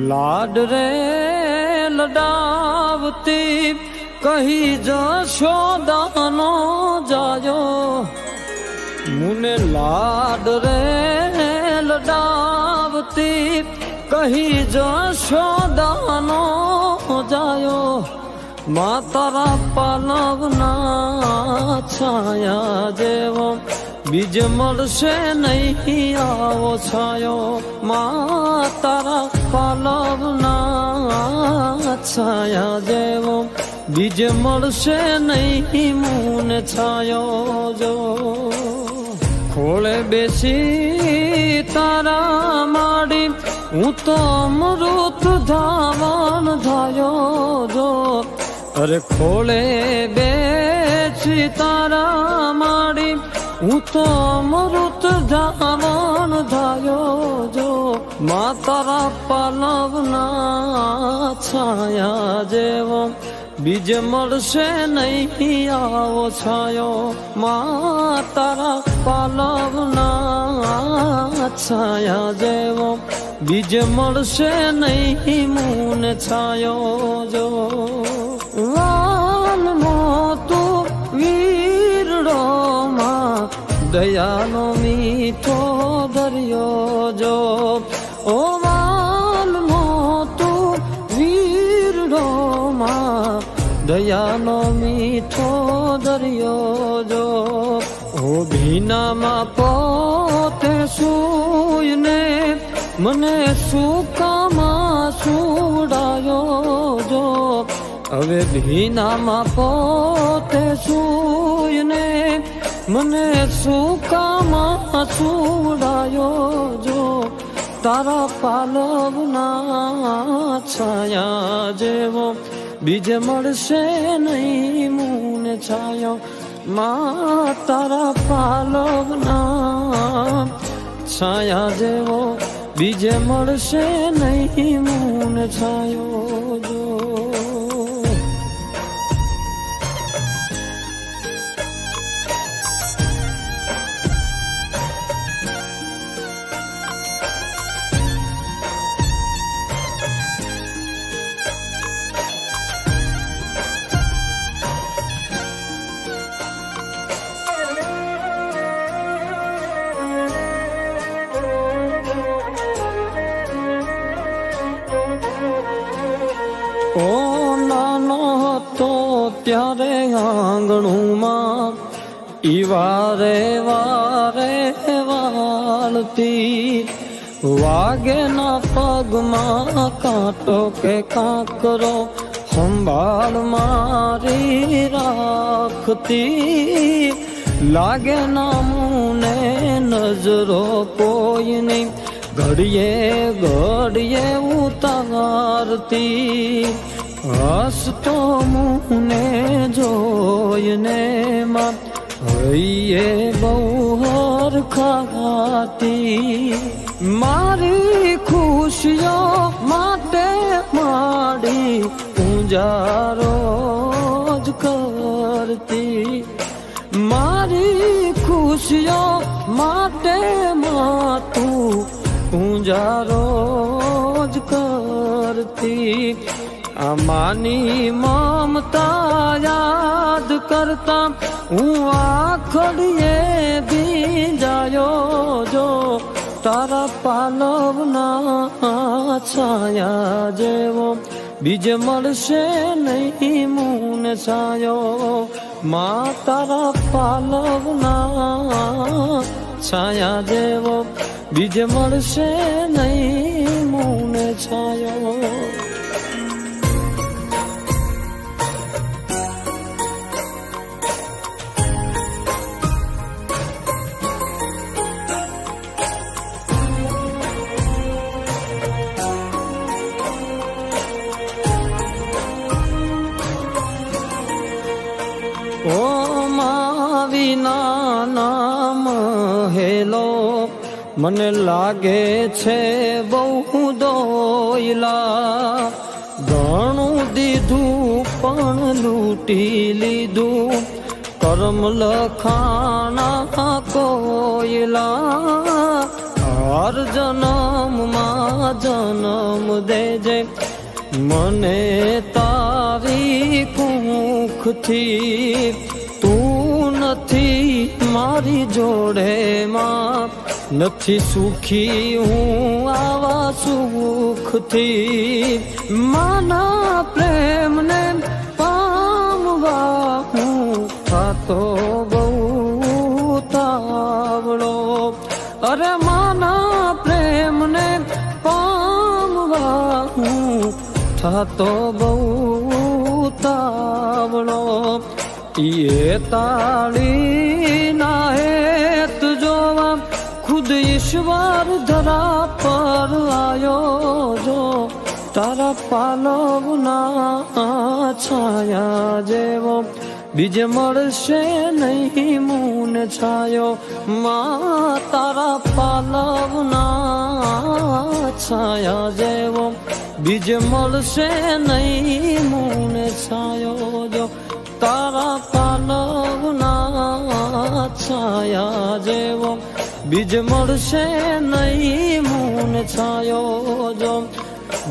लाड रे लडावती कही जशोदा नो जायो मुने लाड रे लडावती कही जशोदा नो जायो मां तारा पालवना छाया जेवो बीज मळशे नहीं आवो छायो मां तारा पालवना छाया जेवो बीज मळशे नहीं मून छायो जो खोले बेसी तारा माड़ी हूँ तो अमृत धावन धायो जो अरे खोले बेसी तारा माड़ी हूँ तो अमृत धावन धायो जो मां तारा पालवना छाया जेवो बीज मळशे नहीं आवो छायो मां तारा पालवना छाया जेवो बीज मळशे नहीं मून छायो जो वाल मोतु वीरड़ो मां दयानो मीठो दरियो जो ओ वाल मोतु वीरड़ो मां दयानो मीठो दरियो जो ओ भीना मां पोते सूयने मने सूका मां सूडायो जो अवे भीना मां पोते सूयने मने सूका मां सूडायो जो तारा पालवना छाया जेवो बीज मळशे नहीं मून छायो मां तारा पालवना छाया जेवो बीज मळशे नहीं मून छायो जो ओ नानो तो त्यारे आंगणू मां वारे वारे वालती वागे ना पग मां कांटो के कांकरो संभाल मारी राखती लागे ना मुने नजरो कोई नहीं घड़िए घड़िए उतारती हस तो मुने जोयने मां हईए बहुर खाती मारी खुशियों माटे माड़ी पूजा रोज करती मारी खुशियों माटे मातू पूजा रोज करती अमानी ममता याद करता हूँ आखड़िए भी जायो जो तारा पालवना छाया जेवो बीज मळशे नहीं मून छायो मां तारा पालवना छाया जेवो बीज मळशे नहीं मून छायो ओ माविना नाम हेलो मन लागे छे बहु दोयला घणु दीधु पण लूटी लीधु कर्म लखाना कोयला હર જન્મમાં જન્મ દેજે મને તારી કુખથી તું નથી મારી જોડે માં નથી સુખી હું આવા સુખથી માના પ્રેમને પામવા હું થાતો બહુ તાવડો અરે માના પ્રેમને પામવા હું થાતો બહુ તાવડો એ તાળી ના હેત જોવા खुद ईश्वर धरा पर आयो जो तारा पालवना छाया जेवो बीजे मळशे नहीं मून छायो मां तारा पालवना छाया जेवो बीजे मळशे नहीं मून छायो जो तारा पालवना छाया जेवो बीज मळशे नहीं मून छायो जो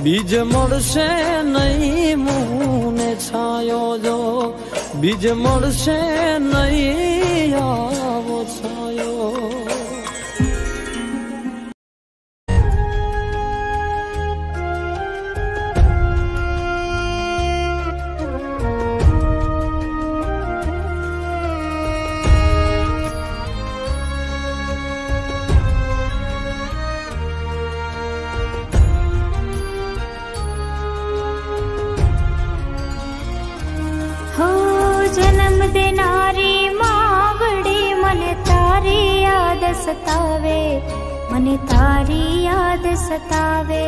बीज मळशे नहीं मून छायो जो बीज मळशे नहीं आवो छायो सतावे मने तारी याद सतावे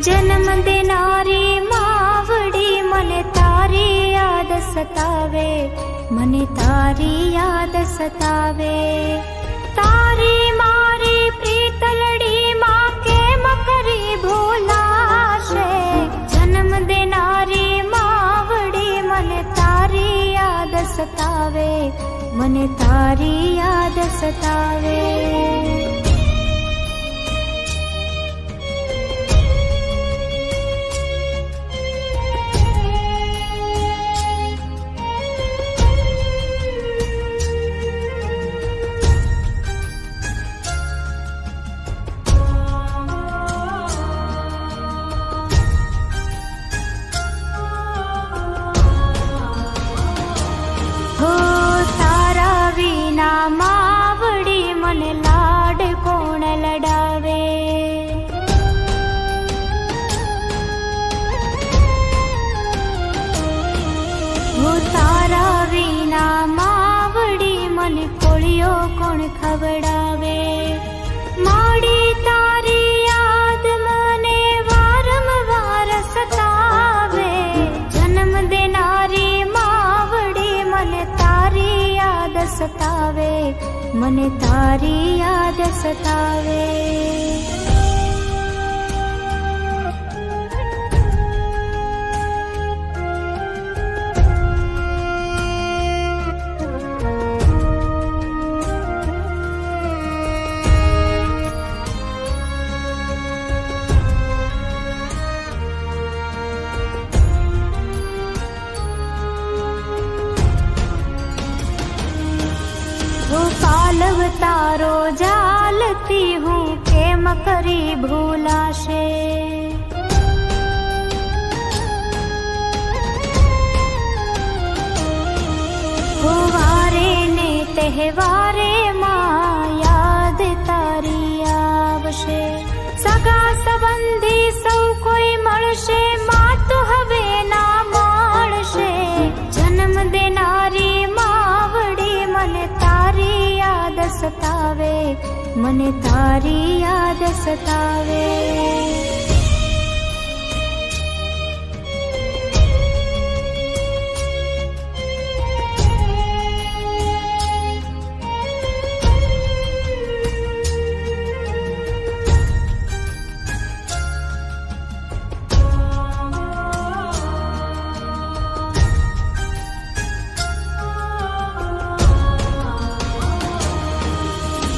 जन्म देनारी मावड़ी मने तारी याद सतावे मने तारी याद सतावे तारी मारी प्रीतलड़ी माँ के मकरी भूलाशे जन्म देनारी मावड़ी मने तारी याद सतावे मने तारी याद सतावे मावड़ी मन लाड कोण लडावे वो तारा वीना मावड़ी मन कोळियो कोण खवडावे माड़ी तारी याद मने वारंवार सतावे जन्म देनारी मावड़ी मन तारी याद सतावे मने तारी याद सतावे पालवतारो जालती हूँ के मकरी भूलाशे वारे ने तहेवारे माँ याद तारी आवशे सगा संबंधी सौ कोई मळशे माँ तो हवे ना माळशे जन्म देनारी मावड़ी मने तारी याद सतावे मने तारी याद सतावे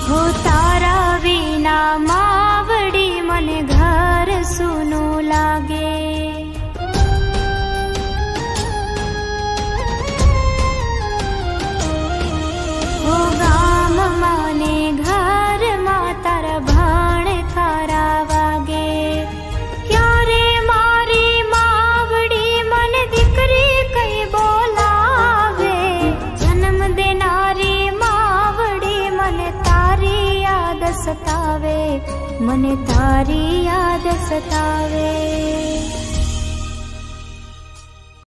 हो तारा વિના માવડી મને ઘર સૂનું લાગે. ઓ ગામમાં ને ઘરમાં તારા ભાણ તારા વાગે. ક્યારે મારી માવડી મને દીકરી કઈ બોલાવે. જન્મ દેનારી માવડી મને તારી યાદ સતાવે, મને તારી યાદ સતાવે.